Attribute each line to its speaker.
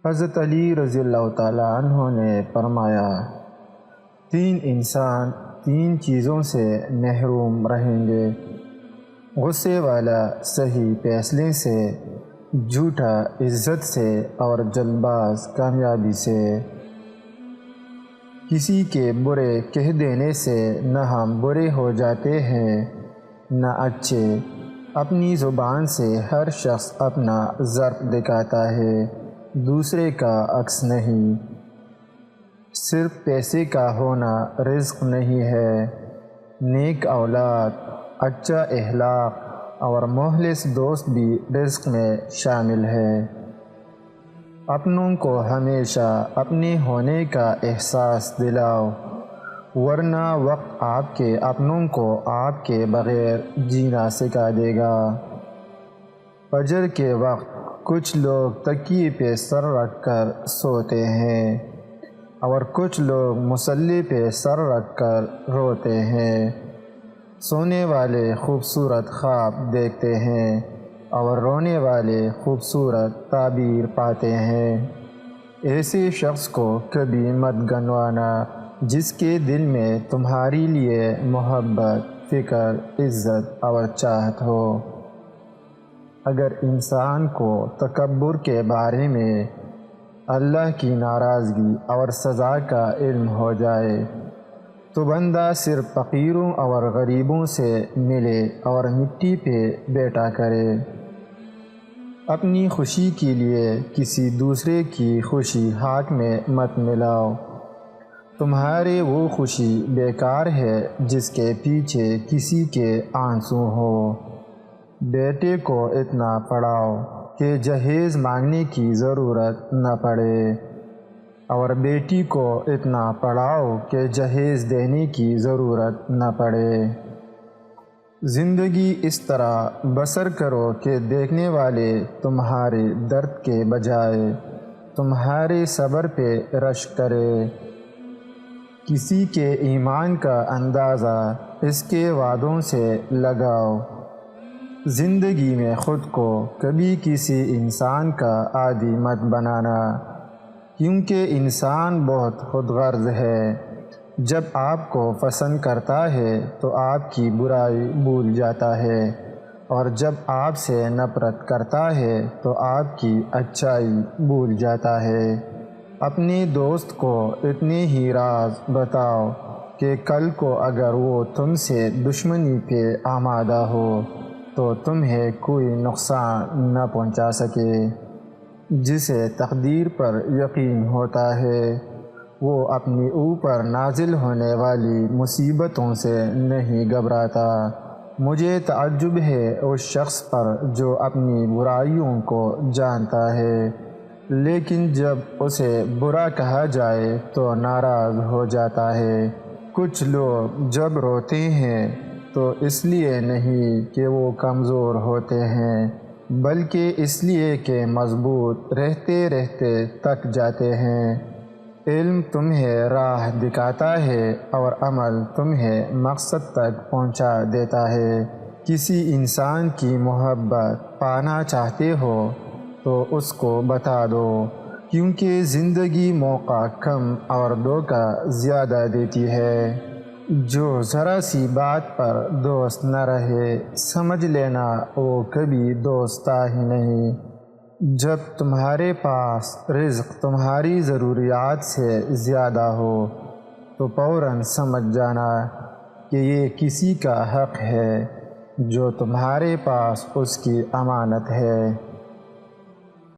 Speaker 1: حضرت علی رضی اللہ تعالیٰ عنہ نے فرمایا، 3 انسان 3 چیزوں سے محروم رہیں گے: غصے والا صحیح فیصلے سے، جھوٹا عزت سے، اور جلد باز کامیابی سے۔ کسی کے برے کہہ دینے سے نہ ہم برے ہو جاتے ہیں نہ اچھے۔ اپنی زبان سے ہر شخص اپنا ظرف دکھاتا ہے، دوسرے کا عکس نہیں۔ صرف پیسے کا ہونا رزق نہیں ہے، نیک اولاد، اچھا اخلاق اور مخلص دوست بھی رزق میں شامل ہے۔ اپنوں کو ہمیشہ اپنے ہونے کا احساس دلاؤ، ورنہ وقت آپ کے اپنوں کو آپ کے بغیر جینا سکھا دے گا۔ فجر کے وقت کچھ لوگ تکیے پہ سر رکھ کر سوتے ہیں اور کچھ لوگ مصلی پہ سر رکھ کر روتے ہیں۔ سونے والے خوبصورت خواب دیکھتے ہیں اور رونے والے خوبصورت تعبیر پاتے ہیں۔ ایسے شخص کو کبھی مت گنوانا جس کے دل میں تمہاری لیے محبت، فکر، عزت اور چاہت ہو۔ اگر انسان کو تکبر کے بارے میں اللہ کی ناراضگی اور سزا کا علم ہو جائے تو بندہ صرف فقیروں اور غریبوں سے ملے اور مٹی پہ بیٹھا کرے۔ اپنی خوشی کے لیے کسی دوسرے کی خوشی ہاتھ میں مت ملاؤ۔ تمہارے وہ خوشی بیکار ہے جس کے پیچھے کسی کے آنسو ہو۔ بیٹے کو اتنا پڑھاؤ کہ جہیز مانگنے کی ضرورت نہ پڑے، اور بیٹی کو اتنا پڑھاؤ کہ جہیز دینے کی ضرورت نہ پڑے۔ زندگی اس طرح بسر کرو کہ دیکھنے والے تمہارے درد کے بجائے تمہارے صبر پہ رشک کرے۔ کسی کے ایمان کا اندازہ اس کے وعدوں سے لگاؤ۔ زندگی میں خود کو کبھی کسی انسان کا عادی مت بنانا، کیونکہ انسان بہت خود غرض ہے۔ جب آپ کو پسند کرتا ہے تو آپ کی برائی بھول جاتا ہے، اور جب آپ سے نفرت کرتا ہے تو آپ کی اچھائی بھول جاتا ہے۔ اپنے دوست کو اتنے ہی راز بتاؤ کہ کل کو اگر وہ تم سے دشمنی پہ آمادہ ہو تو تمہیں کوئی نقصان نہ پہنچا سکے۔ جسے تقدیر پر یقین ہوتا ہے وہ اپنے اوپر نازل ہونے والی مصیبتوں سے نہیں گھبراتا۔ مجھے تعجب ہے اس شخص پر جو اپنی برائیوں کو جانتا ہے لیکن جب اسے برا کہا جائے تو ناراض ہو جاتا ہے۔ کچھ لوگ جب روتے ہیں تو اس لیے نہیں کہ وہ کمزور ہوتے ہیں بلکہ اس لیے کہ مضبوط رہتے رہتے تھک جاتے ہیں۔ علم تمہیں راہ دکھاتا ہے اور عمل تمہیں مقصد تک پہنچا دیتا ہے۔ کسی انسان کی محبت پانا چاہتے ہو تو اس کو بتا دو، کیونکہ زندگی موقع کم اور دھوکہ زیادہ دیتی ہے۔ جو ذرا سی بات پر دوست نہ رہے سمجھ لینا وہ کبھی دوست تھا ہی نہیں۔ جب تمہارے پاس رزق تمہاری ضروریات سے زیادہ ہو تو فوراً سمجھ جانا کہ یہ کسی کا حق ہے جو تمہارے پاس اس کی امانت ہے۔